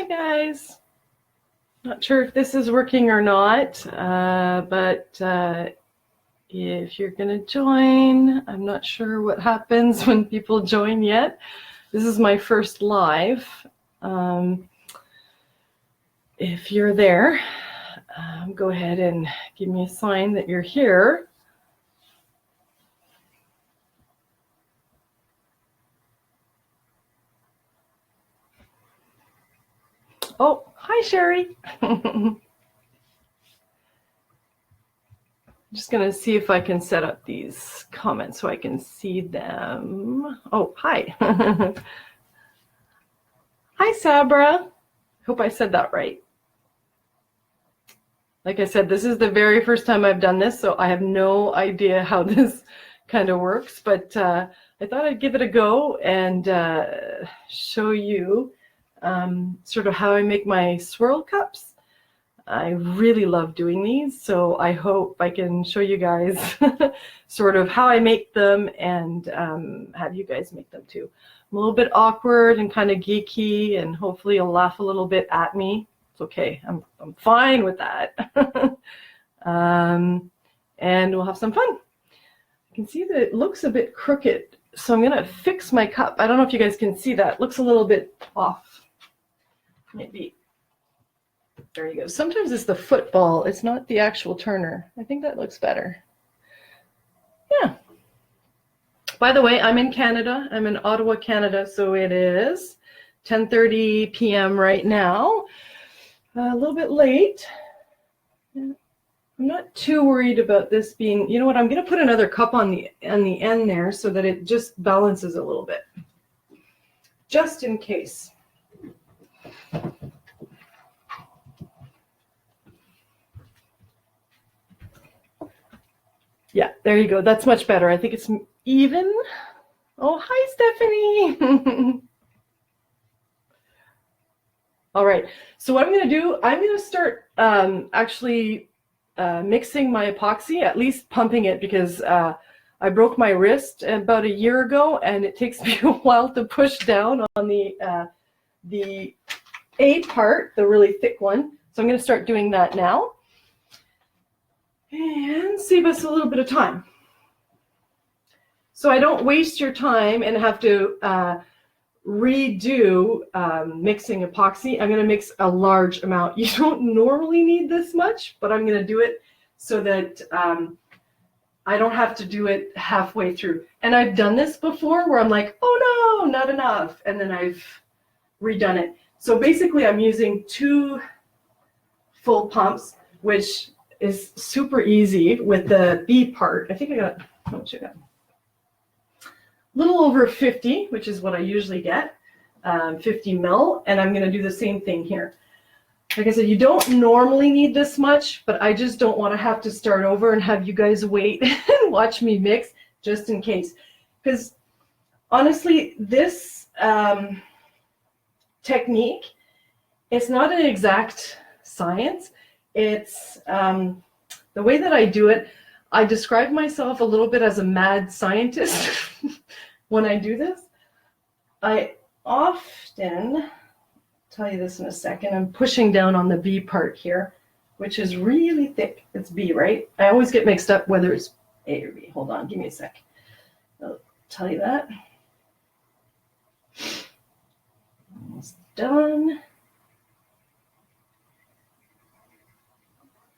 Hi guys. Not sure if this is working or not, but if you're going to join, I'm not sure what happens when people join yet. This is my first live. If you're there, go ahead and give me a sign that you're here. Oh, hi, Sherry. I'm just going to see if I can set up these comments so I can see them. Oh, hi. Hi, Sabra. Hope I said that right. Like I said, this is the very first time I've done this, so I have no idea how this kind of works, but I thought I'd give it a go and show you sort of how I make my swirl cups. I really love doing these, so I hope I can show you guys sort of how I make them and have you guys make them too. I'm a little bit awkward and kind of geeky, and hopefully you'll laugh a little bit at me. It's okay. I'm fine with that. And we'll have some fun. You can see that it looks a bit crooked, so I'm going to fix my cup. I don't know if you guys can see that. It looks a little bit off. Maybe. There you go. Sometimes it's the football. It's not the actual turner. I think that looks better. Yeah. By the way, I'm in Canada. I'm in Ottawa, Canada, so it is 10:30 p.m. right now. A little bit late. I'm not too worried about this being, you know what, I'm going to put another cup on the end there so that it just balances a little bit. Just in case. Yeah, there you go. That's much better. I think it's even. Oh, hi, Stephanie. All right. So what I'm going to do, I'm going to start actually mixing my epoxy, at least pumping it, because I broke my wrist about a year ago, and it takes me a while to push down on the A part, the really thick one. So I'm going to start doing that now. And save us a little bit of time. So I don't waste your time and have to redo mixing epoxy. I'm going to mix a large amount. You don't normally need this much, but I'm going to do it so that I don't have to do it halfway through. And I've done this before where I'm like, oh no, not enough. And then I've redone it. So basically I'm using 2 full pumps, which is super easy with the B part. I think I got, how much I got? A little over 50, which is what I usually get, 50 mil, and I'm going to do the same thing here. Like I said, you don't normally need this much, but I just don't want to have to start over and have you guys wait and watch me mix just in case. Because honestly, this technique, it's not an exact science. It's the way that I do it. I describe myself a little bit as a mad scientist when I do this. I often, tell you this in a second, I'm pushing down on the B part here, which is really thick. It's B, right? I always get mixed up whether it's A or B. Hold on, give me a sec. I'll tell you that. Almost done.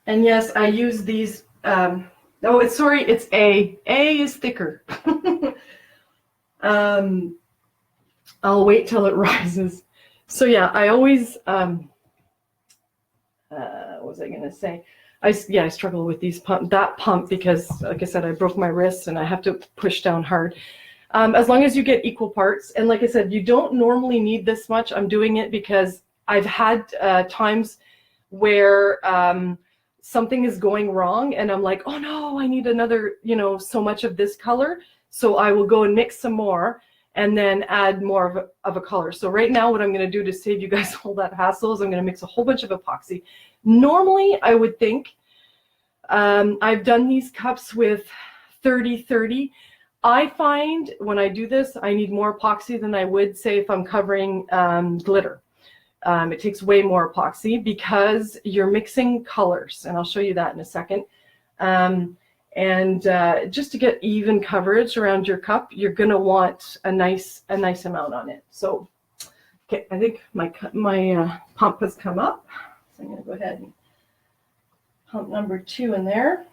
And yes, I use these, it's A. A is thicker. I'll wait till it rises. So yeah, I always, what was I gonna say? I struggle with that pump because, like I said, I broke my wrist and I have to push down hard. As long as you get equal parts, and like I said, you don't normally need this much. I'm doing it because I've had times where something is going wrong and I'm like, oh no, I need another, so much of this color. So I will go and mix some more and then add more of a color. So right now what I'm going to do to save you guys all that hassle is I'm going to mix a whole bunch of epoxy. Normally I would think, I've done these cups with 30-30. I find when I do this, I need more epoxy than I would say if I'm covering glitter. It takes way more epoxy because you're mixing colors, and I'll show you that in a second. Just to get even coverage around your cup, you're going to want a nice amount on it. So, okay, I think my pump has come up. So I'm going to go ahead and pump number 2 in there.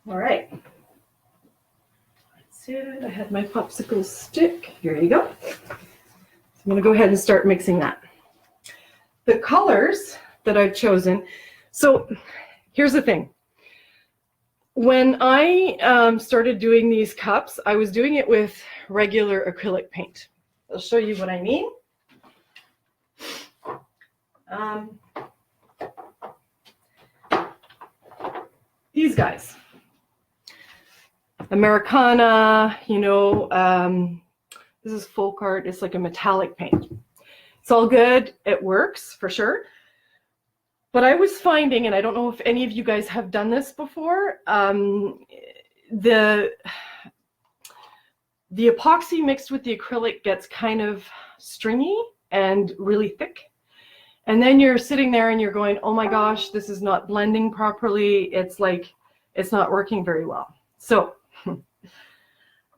All right. That's it. I had my popsicle stick. Here you go. So I'm going to go ahead and start mixing that. The colors that I've chosen. So here's the thing. When I started doing these cups, I was doing it with regular acrylic paint. I'll show you what I mean. These guys. Americana, you know, this is folk art. It's like a metallic paint. It's all good. It works for sure. But I was finding, and I don't know if any of you guys have done this before, the epoxy mixed with the acrylic gets kind of stringy and really thick. And then you're sitting there and you're going, oh my gosh, this is not blending properly. It's like, it's not working very well. So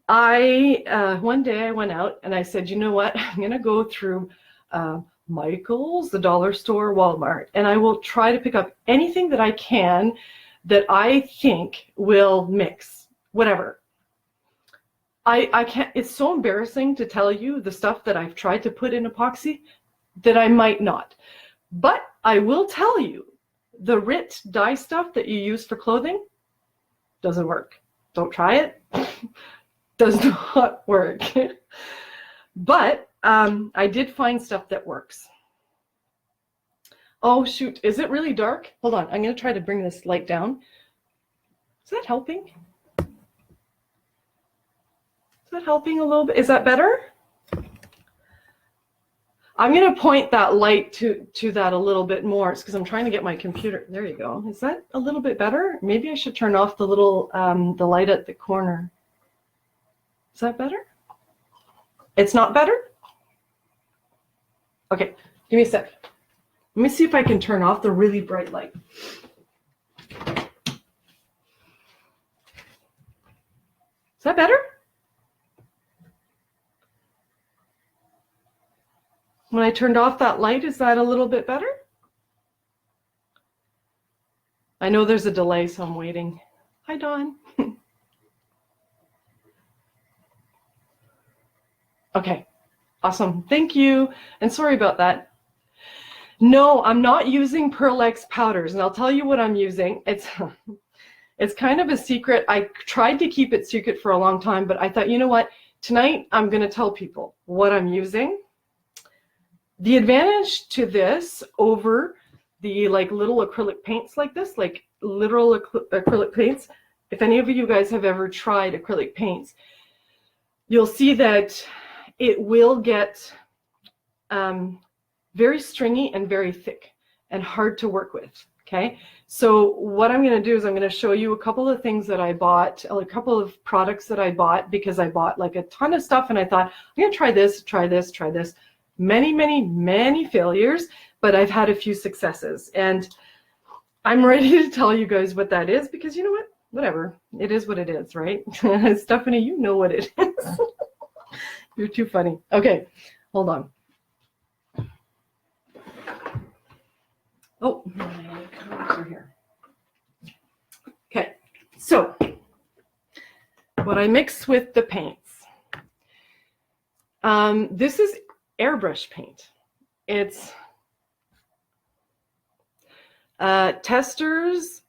one day I went out and I said, you know what, I'm going to go through Michael's, the dollar store, Walmart, and I will try to pick up anything that I can that I think will mix, whatever. I can't, it's so embarrassing to tell you the stuff that I've tried to put in epoxy that I might not. But I will tell you, the RIT dye stuff that you use for clothing doesn't work. Don't try it. Does not work. But I did find stuff that works. Oh shoot, is it really dark? Hold on, I'm going to try to bring this light down. Is that helping? Is that helping a little bit? Is that better? I'm going to point that light to that a little bit more. It's because I'm trying to get my computer. There you go. Is that a little bit better? Maybe I should turn off the little the light at the corner. Is that better? It's not better? Okay, give me a sec. Let me see if I can turn off the really bright light. Is that better? When I turned off that light, is that a little bit better? I know there's a delay, so I'm waiting. Hi, Dawn. Okay, awesome. Thank you. And sorry about that. No, I'm not using Pearl X powders, and I'll tell you what I'm using. It's kind of a secret. I tried to keep it secret for a long time, but I thought, you know what? Tonight, I'm going to tell people what I'm using. The advantage to this over the like little acrylic paints like this, like literal acrylic paints, if any of you guys have ever tried acrylic paints, you'll see that it will get very stringy and very thick and hard to work with. Okay, so what I'm going to do is I'm going to show you a couple of things that I bought, a couple of products that I bought, because I bought like a ton of stuff and I thought, I'm going to try this, try this, try this. Many failures, but I've had a few successes. And I'm ready to tell you guys what that is, because you know what? Whatever. It is what it is, right? Stephanie, you know what it is. You're too funny. Okay, hold on. Oh, my colors are here. Okay, so what I mix with the paints. This is airbrush paint. It's Testers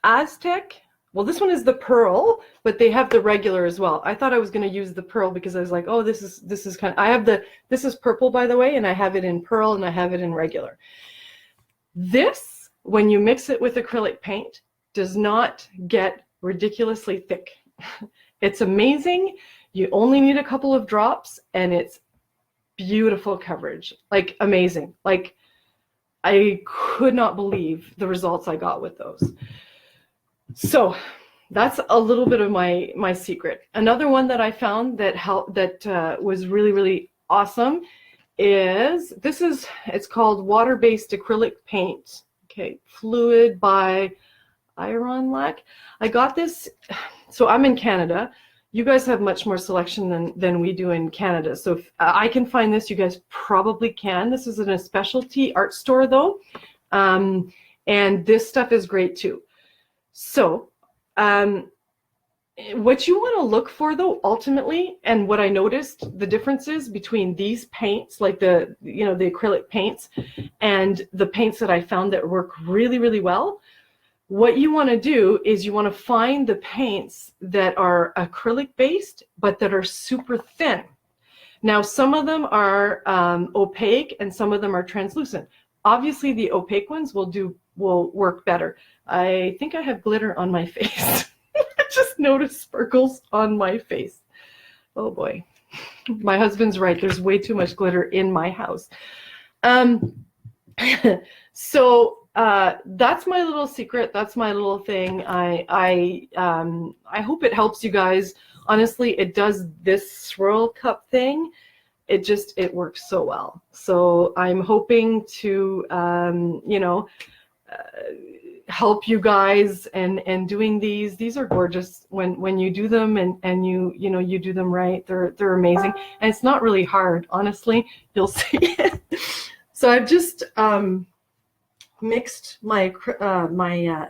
Aztec. Well, this one is the pearl, but they have the regular as well. I thought I was going to use the pearl because I was like, oh, this is kind of, I have this is purple, by the way, and I have it in pearl and I have it in regular. This when you mix it with acrylic paint, does not get ridiculously thick. It's amazing. You only need a couple of drops and it's beautiful coverage, like amazing. Like I could not believe the results I got with those. So that's a little bit of my secret. Another one that I found that was really, really awesome is it's called water-based acrylic paint. Okay, Fluid by Iron Lac. I got this, so I'm in Canada. You guys have much more selection than we do in Canada. So if I can find this, you guys probably can. This is in a specialty art store though. And this stuff is great too. So what you want to look for though, ultimately, and what I noticed the differences between these paints, like the acrylic paints and the paints that I found that work really, really well. What you want to do is you want to find the paints that are acrylic based, but that are super thin. Now, some of them are opaque and some of them are translucent. Obviously, the opaque ones will work better. I think I have glitter on my face. I just noticed sparkles on my face. Oh boy. My husband's right. There's way too much glitter in my house. So that's my little secret. That's my little thing. I hope it helps you guys. Honestly, it does this swirl cup thing. It works so well. So I'm hoping to, help you guys and doing these. These are gorgeous when you do them and you do them right. They're amazing. And it's not really hard, honestly. You'll see it. So I've just mixed my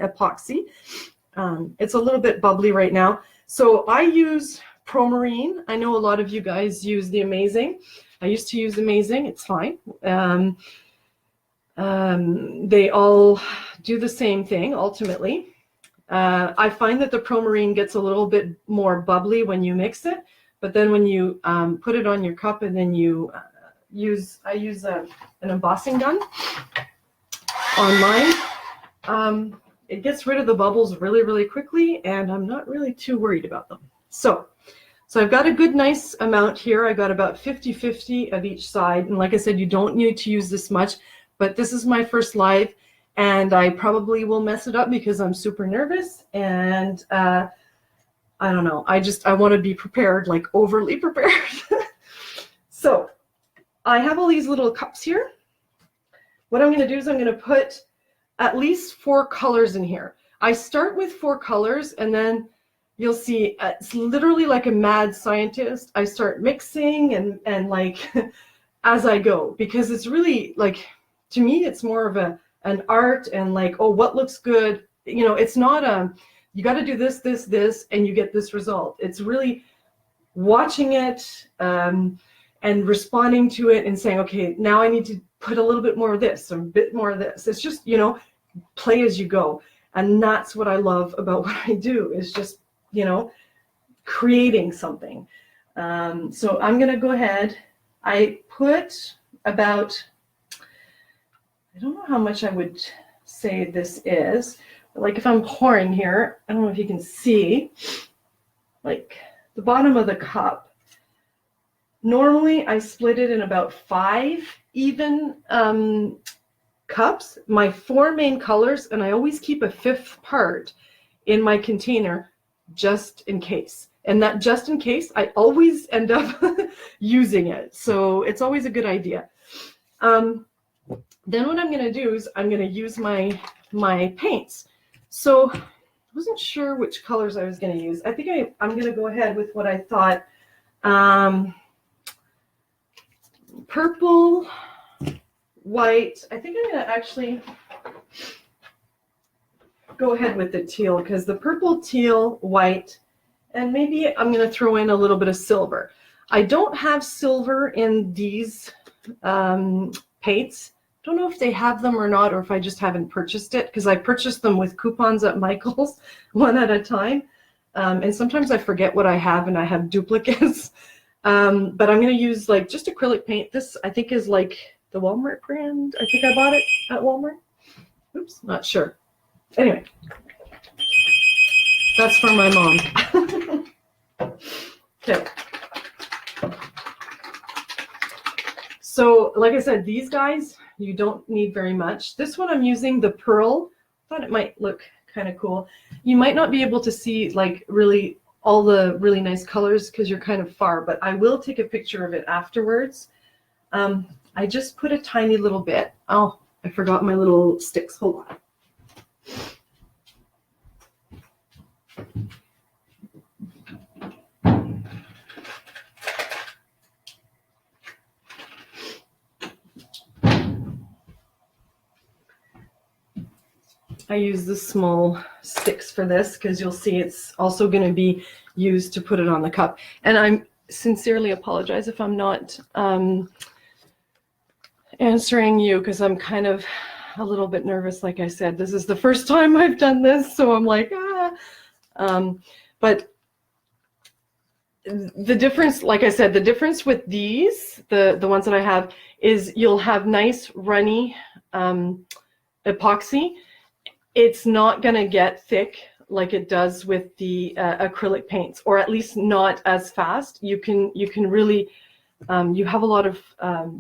epoxy. It's a little bit bubbly right now. So I use Promarine. I know a lot of you guys use the Amazing. I used to use Amazing. It's fine. They all do the same thing ultimately. I find that the Promarine gets a little bit more bubbly when you mix it, but then when you put it on your cup and then you I use an embossing gun on mine. It gets rid of the bubbles really, really quickly, and I'm not really too worried about them. So I've got a good, nice amount here. I got about 50-50 of each side, and like I said, you don't need to use this much, but this is my first live, and I probably will mess it up because I'm super nervous, and I don't know. I want to be prepared, like overly prepared. So I have all these little cups here. What I'm going to do is I'm going to put at least 4 colors in here. I start with 4 colors, and then you'll see it's literally like a mad scientist. I start mixing and like as I go, because it's really like, to me, it's more of an art and like, oh, what looks good? It's not you got to do this, this, this, and you get this result. It's really watching it and responding to it and saying, okay, now I need to put a little bit more of this, or a bit more of this. It's just, play as you go. And that's what I love about what I do, is just, creating something. So I'm going to go ahead. I put about, I don't know how much I would say this is, but like if I'm pouring here, I don't know if you can see, like the bottom of the cup. Normally I split it in about 5 even cups, my 4 main colors, and I always keep a 5th part in my container just in case. And that just in case, I always end up using it. So it's always a good idea. Then what I'm going to do is I'm going to use my paints. So I wasn't sure which colors I was going to use. I think I'm going to go ahead with what I thought. Purple, white. I think I'm going to actually go ahead with the teal, because the purple, teal, white, and maybe I'm going to throw in a little bit of silver. I don't have silver in these paints. Don't know if they have them or not, or if I just haven't purchased it, because I purchased them with coupons at Michael's one at a time. And sometimes I forget what I have and I have duplicates. But I'm going to use like just acrylic paint. This I think is like the Walmart brand. I think I bought it at Walmart. Oops, not sure. Anyway, that's for my mom. Okay. So, like I said, these guys, you don't need very much. This one I'm using the pearl. I thought it might look kind of cool. You might not be able to see like really all the really nice colors because you're kind of far, but I will take a picture of it afterwards. I just put a tiny little bit. Oh, I forgot my little sticks. Hold on. I use the small sticks for this because you'll see it's also going to be used to put it on the cup. And I sincerely apologize if I'm not answering you because I'm kind of a little bit nervous. Like I said, this is the first time I've done this, so I'm like, but the difference, like I said, the difference with these, the ones that I have, is you'll have nice runny epoxy. It's not going to get thick like it does with the acrylic paints, or at least not as fast. You can really, you have a lot of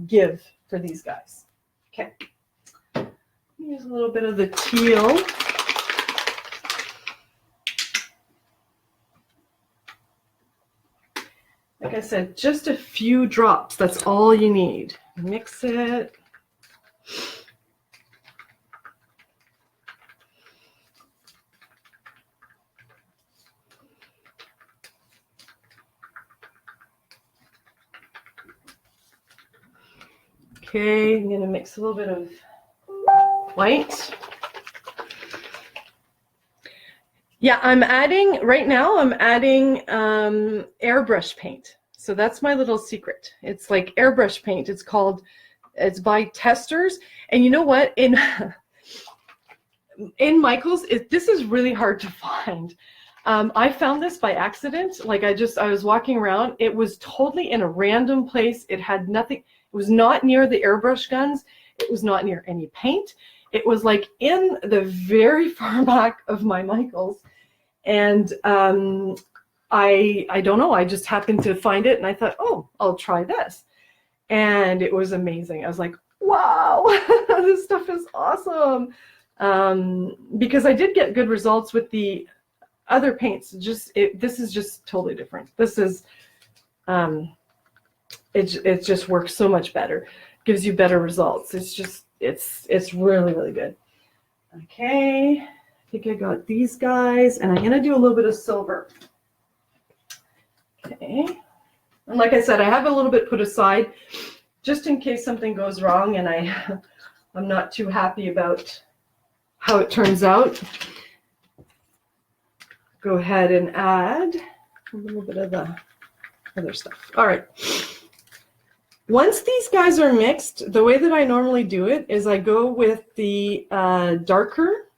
give for these guys. Okay. Use a little bit of the teal. Like I said, just a few drops. That's all you need. Mix it. Okay, I'm going to mix a little bit of white. Yeah, I'm adding, right now I'm adding airbrush paint. So that's my little secret. It's like airbrush paint. It's called, it's by Testers. And you know what? In Michael's, this is really hard to find. I found this by accident. Like I was walking around. It was totally in a random place. It had nothing. It was not near the airbrush guns. It was not near any paint. It was like in the very far back of my Michael's. And I don't know. I just happened to find it and I thought, oh, I'll try this. And it was amazing. I was like, wow, this stuff is awesome. Because I did get good results with the other paints. This is just totally different. This is, it just works so much better. Gives you better results. It's just, it's really, really good. Okay, I think I got these guys, and I'm gonna do a little bit of silver. Okay, and like I said, I have a little bit put aside just in case something goes wrong and I'm not too happy about how it turns out. Go ahead and add a little bit of the other stuff. All right. Once these guys are mixed, the way that I normally do it is I go with the darker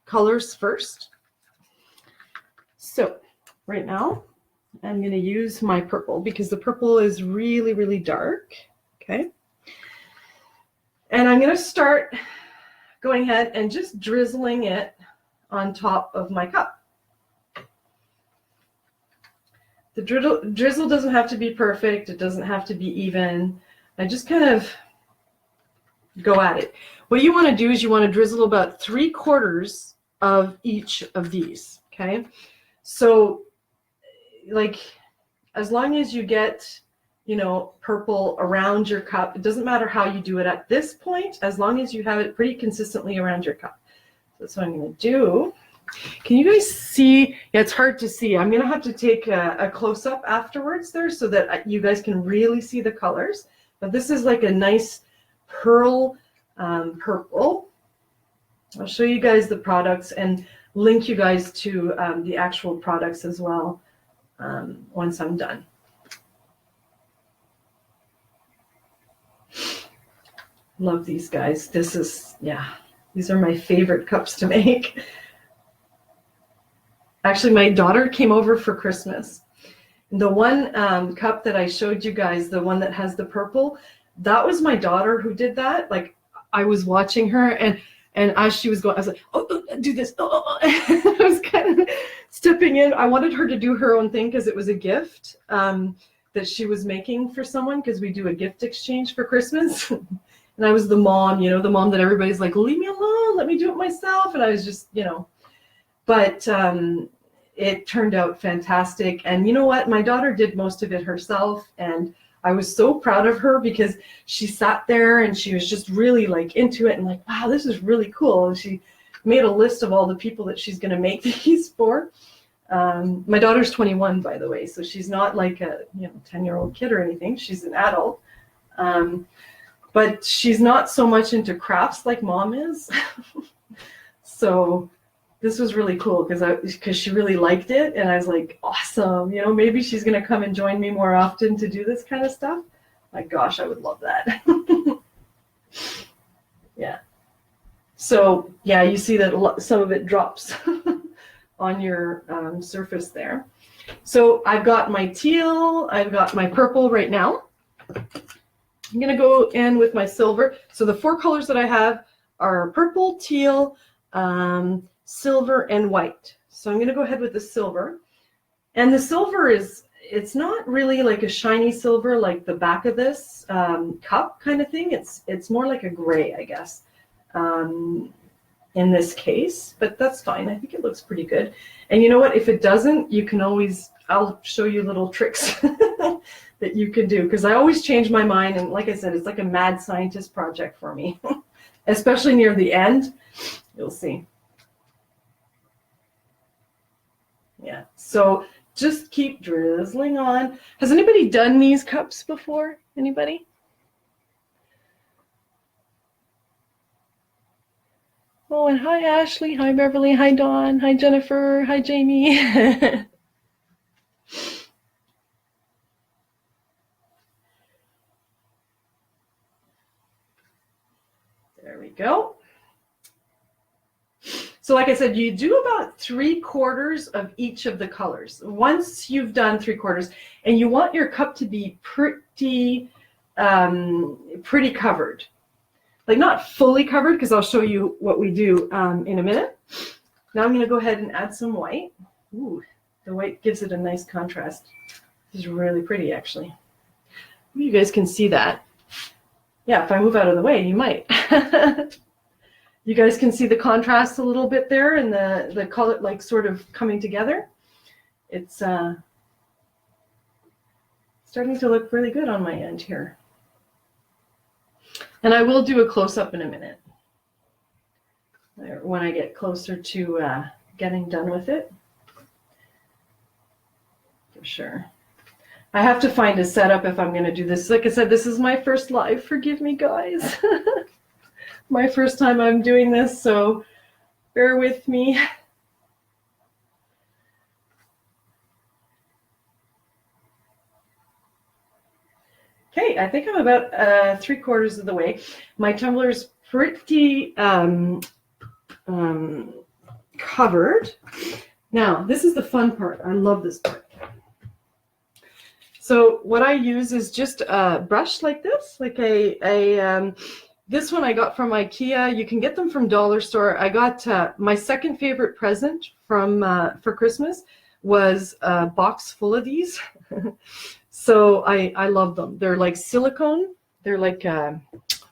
colors first. So right now I'm going to use my purple because the purple is really, really dark. Okay. And I'm going to start going ahead and just drizzling it on top of my cup. The drizzle doesn't have to be perfect. It doesn't have to be even. I just kind of go at it. What you want to do is you want to drizzle about 3/4 of each of these, okay? So, like, as long as you get, you know, purple around your cup, it doesn't matter how you do it at this point, as long as you have it pretty consistently around your cup. So that's what I'm going to do. Can you guys see? Yeah, it's hard to see. I'm going to have to take a close-up afterwards there so that you guys can really see the colors. But this is like a nice pearl purple. I'll show you guys the products and link you guys to the actual products as well once I'm done. Love these guys. This is, yeah, these are my favorite cups to make. Actually, my daughter came over for Christmas. The one cup that I showed you guys, the one that has the purple, that was my daughter who did that. Like, I was watching her, and And as she was going, I was like, oh, do this. Oh. I was kind of stepping in. I wanted her to do her own thing because it was a gift that she was making for someone, because we do a gift exchange for Christmas. And I was the mom, you know, the mom that everybody's like, leave me alone, let me do it myself. And I was just, you know, but it turned out fantastic. And you know what? My daughter did most of it herself. And I was so proud of her because she sat there and she was just really like into it and like, wow, this is really cool. And she made a list of all the people that she's going to make these for. My daughter's 21, by the way, so she's not like a 10-year-old kid or anything. She's an adult. But she's not so much into crafts like mom is. So this was really cool because she really liked it, and I was like, awesome, you know, maybe she's going to come and join me more often to do this kind of stuff. My gosh, I would love that. Yeah. So yeah, you see that some of it drops on your surface there. So I've got my teal, I've got my purple right now. I'm going to go in with my silver. So the 4 colors that I have are purple, teal, silver, and white. So I'm going to go ahead with the silver. And the silver it's not really like a shiny silver like the back of this cup kind of thing. It's more like a gray, I guess, in this case. But that's fine. I think it looks pretty good. And you know what? If it doesn't, you can always, I'll show you little tricks that you can do, because I always change my mind. And like I said, it's like a mad scientist project for me, especially near the end. You'll see. Yeah, so just keep drizzling on. Has anybody done these cups before? Anybody? Oh, and hi, Ashley. Hi, Beverly. Hi, Dawn. Hi, Jennifer. Hi, Jamie. There we go. So like I said, you do about 3/4 of each of the colors. Once you've done 3/4, and you want your cup to be pretty covered. Like not fully covered, because I'll show you what we do in a minute. Now I'm going to go ahead and add some white. Ooh, the white gives it a nice contrast. This is really pretty, actually. You guys can see that. Yeah, if I move out of the way, you might. You guys can see the contrast a little bit there, and the color like sort of coming together. It's starting to look really good on my end here. And I will do a close-up in a minute when I get closer to getting done with it. For sure. I have to find a setup if I'm going to do this. Like I said, this is my first live. Forgive me, guys. My first time I'm doing this, so bear with me. Okay, I think I'm about 3/4 of the way. My tumbler's pretty covered. Now, this is the fun part. I love this part. So what I use is just a brush like this, like this one I got from IKEA. You can get them from dollar store. I got my second favorite present from for Christmas was a box full of these. So I love them. They're like silicone. They're like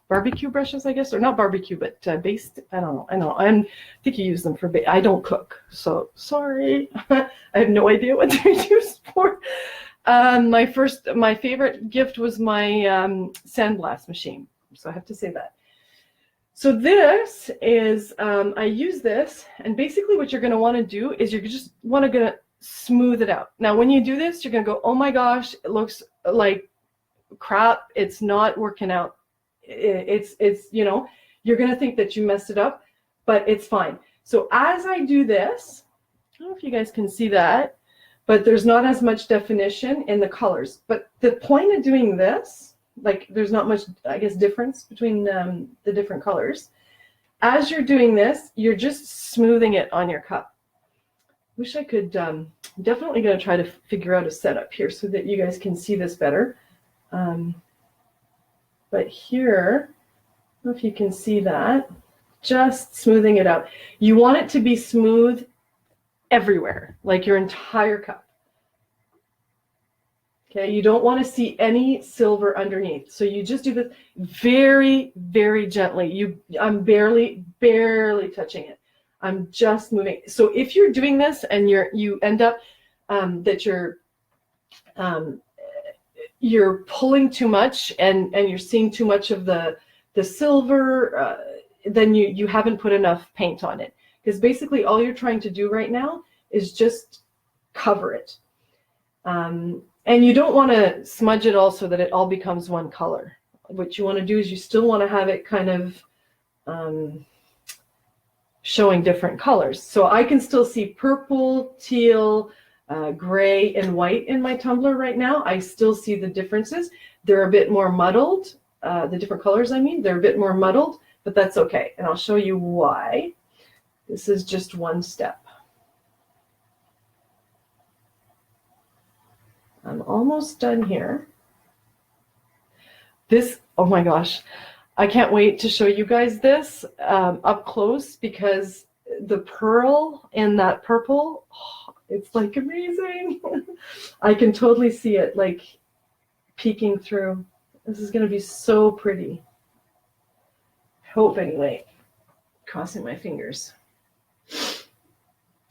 barbecue brushes, I guess, or not barbecue, but based. I don't know. I think you use them for. I don't cook, so sorry. I have no idea what they're used for. My favorite gift was my sandblast machine. So I have to say that. So this is, I use this, and basically what you're going to want to do is you're just want to smooth it out. Now, when you do this, you're going to go, oh my gosh, it looks like crap. It's not working out. It's you know, you're going to think that you messed it up, but it's fine. So as I do this, I don't know if you guys can see that, but there's not as much definition in the colors. But the point of doing this, like there's not much, I guess, difference between the different colors. As you're doing this, you're just smoothing it on your cup. Wish I could, definitely going to try to figure out a setup here so that you guys can see this better. But here, I don't know if you can see that, just smoothing it out. You want it to be smooth everywhere, like your entire cup. Okay, you don't want to see any silver underneath. So you just do this very, very gently. I'm barely touching it. I'm just moving. So if you're doing this and you end up that you're pulling too much and you're seeing too much of the silver, then you haven't put enough paint on it. Because basically all you're trying to do right now is just cover it. And you don't want to smudge it all so that it all becomes one color. What you want to do is you still want to have it kind of showing different colors. So I can still see purple, teal, gray, and white in my tumbler right now. I still see the differences. They're a bit more muddled. The different colors, I mean, they're a bit more muddled, but that's okay. And I'll show you why. This is just one step. I'm almost done here. This, oh my gosh, I can't wait to show you guys this up close, because the pearl in that purple, oh, it's like amazing. I can totally see it like peeking through. This is going to be so pretty. Hope anyway. Crossing my fingers.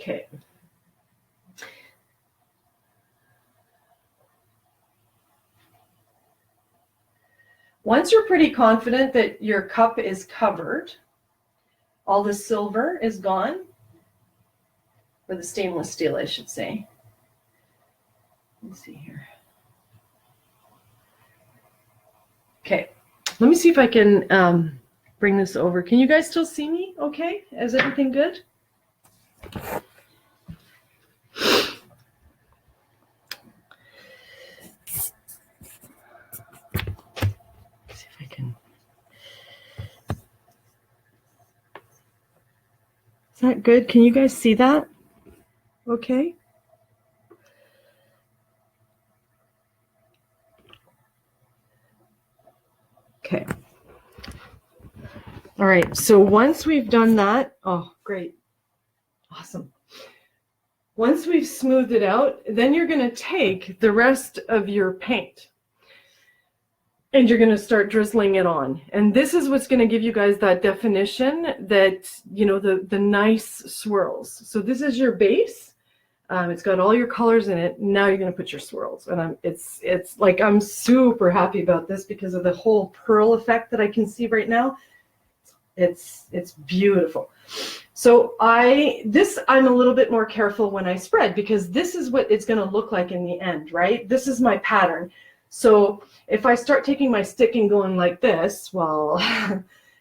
Okay. Once you're pretty confident that your cup is covered, all the silver is gone, or the stainless steel, I should say. Let's see here. Okay, let me see if I can bring this over. Can you guys still see me okay? Is everything good? Is that good? Can you guys see that? Okay. Okay. All right. So once we've done that, oh, great. Awesome. Once we've smoothed it out, then you're going to take the rest of your paint and you're going to start drizzling it on. And this is what's going to give you guys that definition, that, you know, the nice swirls. So this is your base. It's got all your colors in it. Now you're going to put your swirls. And it's like, I'm super happy about this because of the whole pearl effect that I can see right now. It's beautiful. So I'm a little bit more careful when I spread, because this is what it's going to look like in the end, right? This is my pattern. So if I start taking my stick and going like this, well,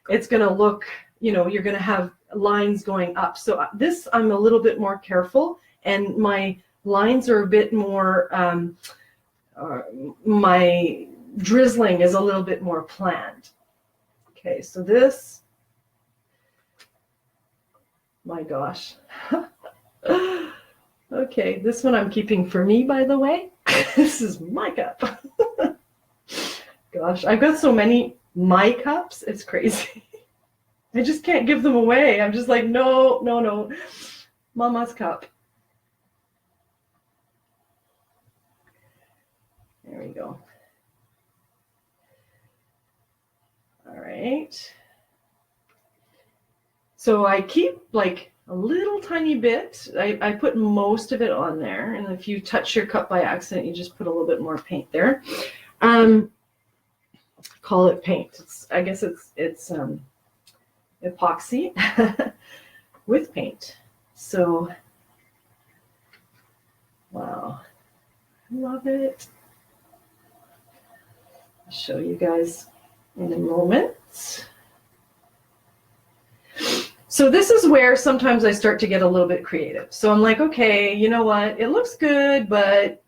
it's going to look, you know, you're going to have lines going up. So this, I'm a little bit more careful, and my lines are a bit more, my drizzling is a little bit more planned. Okay, so this, my gosh. Okay, this one I'm keeping for me, by the way. This is my cup. Gosh, I've got so many my cups, it's crazy. I just can't give them away. I'm just like, no, no, no. Mama's cup. There we go. All right. So I keep like a little tiny bit. I put most of it on there, and if you touch your cup by accident, you just put a little bit more paint there. Call it paint. I guess it's epoxy with paint. So, wow, I love it. I'll show you guys in a moment. So this is where sometimes I start to get a little bit creative. So I'm like, okay, you know what? It looks good, but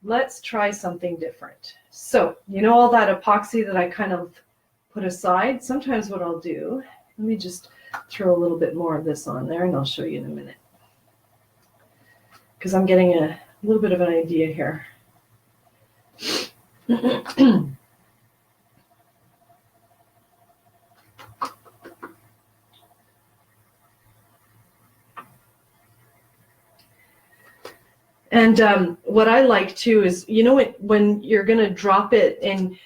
let's try something different. So, you know, all that epoxy that I kind of put aside, sometimes what I'll do, let me just throw a little bit more of this on there, and I'll show you in a minute, because I'm getting a little bit of an idea here. And what I like too is, you know, when you're going to drop it and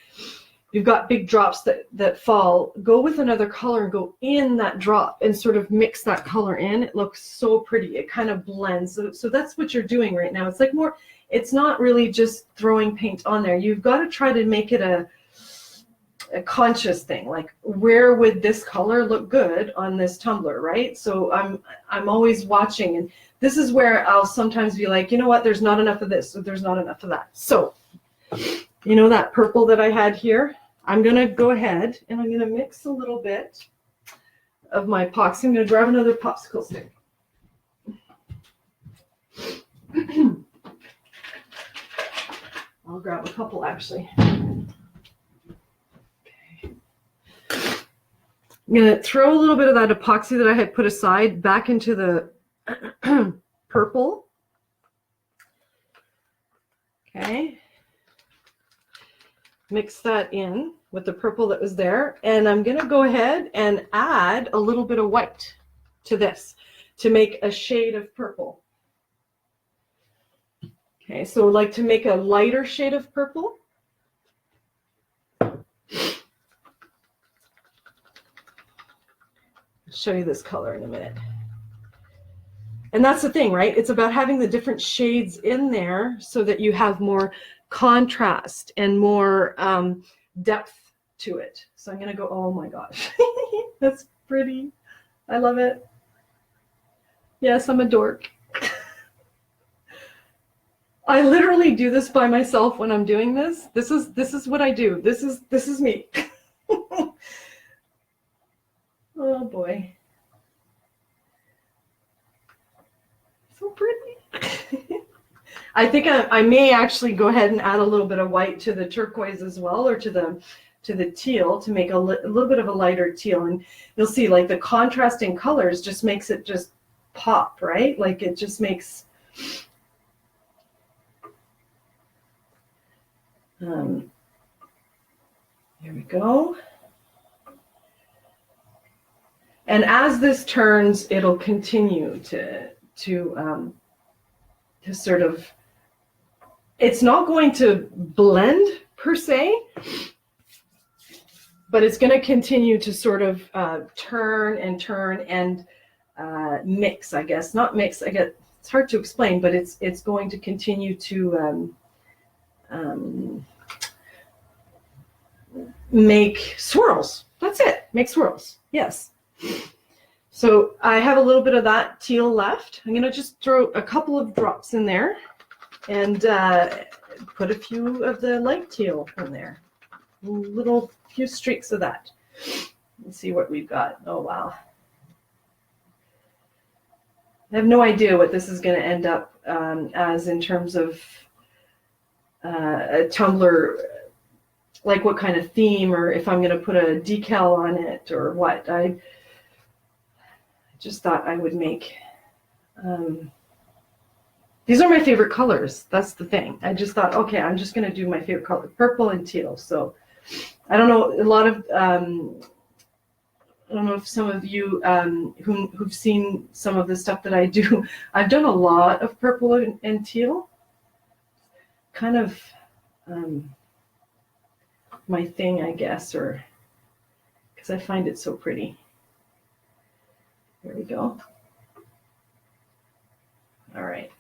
you've got big drops that fall, go with another color and go in that drop and sort of mix that color in. It looks so pretty. It kind of blends. So that's what you're doing right now. It's like more, it's not really just throwing paint on there. You've got to try to make it a conscious thing. Like, where would this color look good on this tumbler, right? So I'm always watching, and this is where I'll sometimes be like, you know what, there's not enough of this, or there's not enough of that. So, you know, that purple that I had here, I'm going to go ahead and I'm going to mix a little bit of my epoxy. I'm going to grab another popsicle stick. I'll grab a couple, actually. Okay. I'm going to throw a little bit of that epoxy that I had put aside back into the purple. Okay. Mix that in with the purple that was there, and I'm going to go ahead and add a little bit of white to this to make a shade of purple. Okay, so like to make a lighter shade of purple. I'll show you this color in a minute. And that's the thing, right? It's about having the different shades in there so that you have more contrast and more depth to it. So I'm going to go, oh my gosh, that's pretty. I love it. Yes, I'm a dork. I literally do this by myself when I'm doing this. This is what I do. This is me. Oh boy. So pretty. I think I may actually go ahead and add a little bit of white to the turquoise as well, or to the teal, to make a little bit of a lighter teal. And you'll see, like, the contrasting colors just makes it just pop, right? Like, it just makes here we go. And as this turns, it'll continue to sort of, it's not going to blend per se, but it's going to continue to sort of turn and mix, I guess. Not mix, I guess it's hard to explain, but it's going to continue to make swirls. That's it. Make swirls. Yes. So I have a little bit of that teal left. I'm going to just throw a couple of drops in there and put a few of the light teal in there. A few streaks of that. Let's see what we've got. Oh, wow. I have no idea what this is going to end up as in terms of a tumbler, like what kind of theme, or if I'm going to put a decal on it or what. I just thought I would make, these are my favorite colors. That's the thing. I just thought, okay, I'm just going to do my favorite color, purple and teal. So I don't know, a lot of, I don't know if some of you who've seen some of the stuff that I do, I've done a lot of purple and teal. Kind of my thing, I guess, or because I find it so pretty. There we go. All right.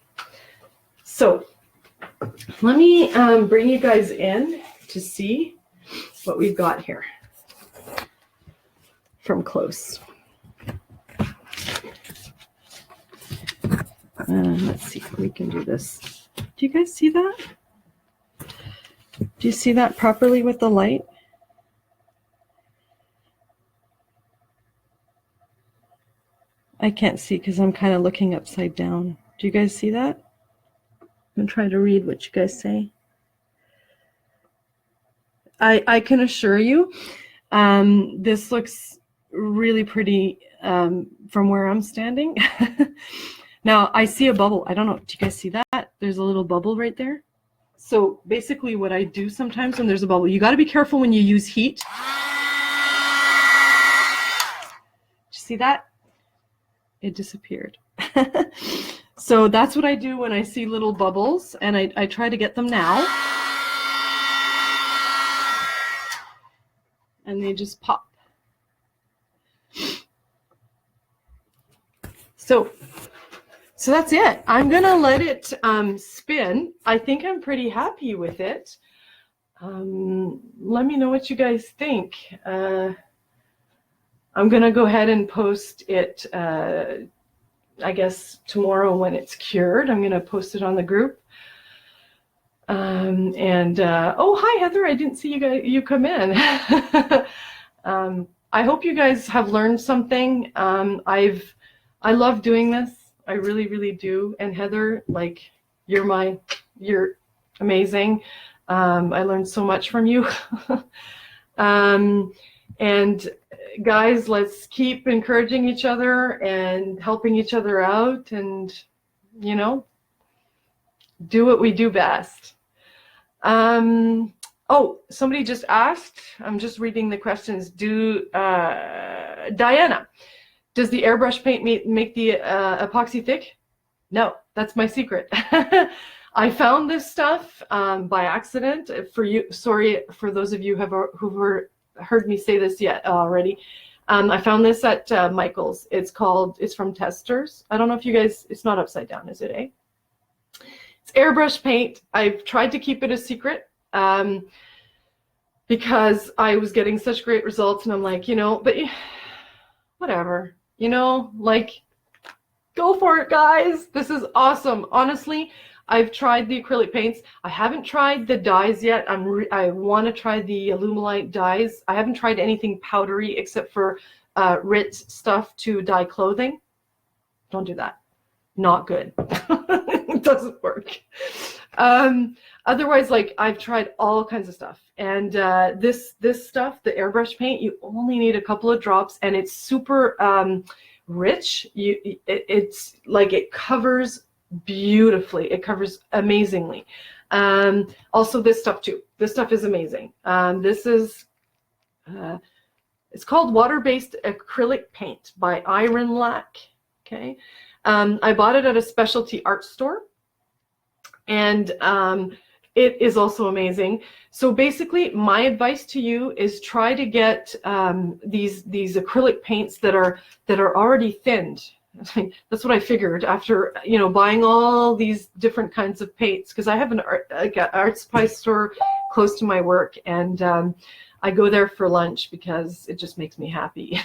So let me bring you guys in to see what we've got here from close. Let's see if we can do this. Do you guys see that? Do you see that properly with the light? I can't see because I'm kind of looking upside down. Do you guys see that? I'm going to try to read what you guys say. I can assure you, this looks really pretty from where I'm standing. Now, I see a bubble. I don't know. Do you guys see that? There's a little bubble right there. So basically what I do sometimes when there's a bubble, you got to be careful when you use heat. Did you see that? It disappeared. So that's what I do when I see little bubbles, and I try to get them now. And they just pop. So that's it. I'm gonna let it spin. I think I'm pretty happy with it. Let me know what you guys think. I'm gonna go ahead and post it, I guess tomorrow when it's cured. I'm gonna post it on the group. Oh, hi Heather, I didn't see you come in. I hope you guys have learned something. I love doing this. I really, really do. And Heather, like, you're amazing. I learned so much from you. And guys, let's keep encouraging each other and helping each other out, and, you know, do what we do best. Oh, somebody just asked, I'm just reading the questions. Diana, does the airbrush paint make the epoxy thick? No, that's my secret. I found this stuff by accident. Sorry for those of you who've heard me say this yet already. I found this at Michael's. It's from Testers. I don't know if you guys, it's not upside down, is it, eh? It's airbrush paint. I've tried to keep it a secret because I was getting such great results, and I'm like, you know, but whatever, you know, like, go for it, guys. This is awesome. Honestly, I've tried the acrylic paints. I haven't tried the dyes yet. I want to try the Alumilite dyes. I haven't tried anything powdery except for Ritz stuff to dye clothing. Don't do that. Not good. It doesn't work. Otherwise, like, I've tried all kinds of stuff, and this stuff, the airbrush paint, you only need a couple of drops, and it's super rich. It's like, it covers beautifully. It covers amazingly. Also this stuff too. This stuff is amazing. This is it's called water-based acrylic paint by Iron Lac. Okay. I bought it at a specialty art store, and it is also amazing. So basically, my advice to you is try to get these acrylic paints that are already thinned. That's what I figured after, you know, buying all these different kinds of paints, because I have an art supply store close to my work, and I go there for lunch because it just makes me happy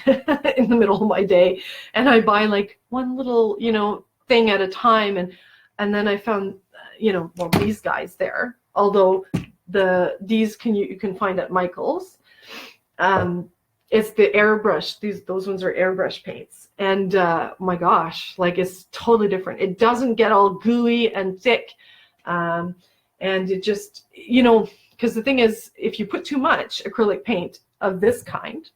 in the middle of my day, and I buy like one little, you know, thing at a time, and then I found, you know, well, these guys there, although these you can find at Michael's. It's the airbrush. Those ones are airbrush paints, and my gosh, like, it's totally different. It doesn't get all gooey and thick, and it just, you know, because the thing is, if you put too much acrylic paint of this kind,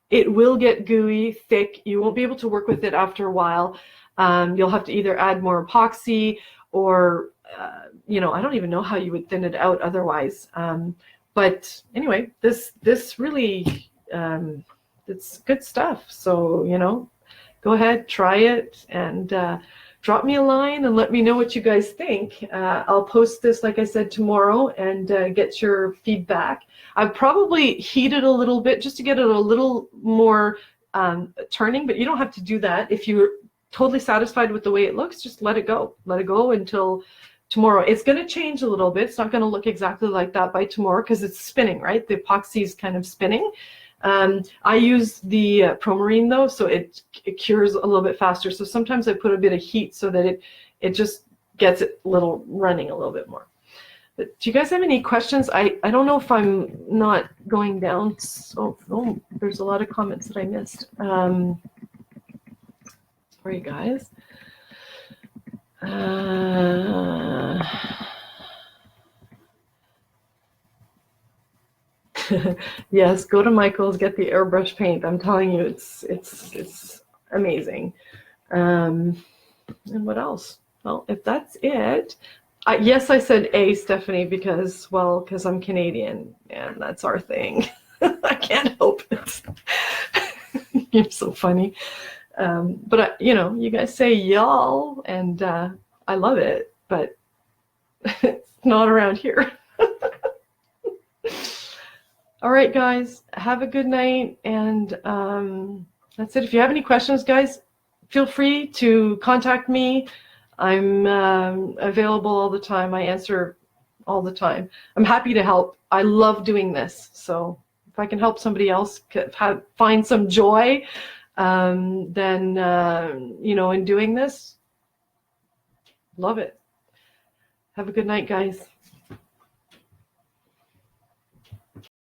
it will get gooey, thick. You won't be able to work with it after a while. You'll have to either add more epoxy, or you know, I don't even know how you would thin it out otherwise. But anyway, this really, it's good stuff. So, you know, go ahead, try it, and drop me a line and let me know what you guys think. I'll post this, like I said, tomorrow, and get your feedback. I've probably heated a little bit just to get it a little more turning, but you don't have to do that. If you're totally satisfied with the way it looks, just let it go. Let it go until tomorrow. It's going to change a little bit. It's not going to look exactly like that by tomorrow because it's spinning, right? The epoxy is kind of spinning. I use the Promarine though, so it cures a little bit faster. So sometimes I put a bit of heat so that it just gets it running a little bit more. But do you guys have any questions? I don't know if I'm not going down. So, oh, there's a lot of comments that I missed. Sorry, guys. Yes, go to Michael's, get the airbrush paint. I'm telling you, it's amazing. And what else? Well, if that's it, yes, I said A, Stephanie, because I'm Canadian and that's our thing. I can't help it. You're so funny. But you know, you guys say y'all, and I love it, but it's not around here. All right, guys, have a good night, and that's it. If you have any questions, guys, feel free to contact me. I'm available all the time. I answer all the time. I'm happy to help. I love doing this. So if I can help somebody else find some joy, then, you know, in doing this, love it. Have a good night, guys.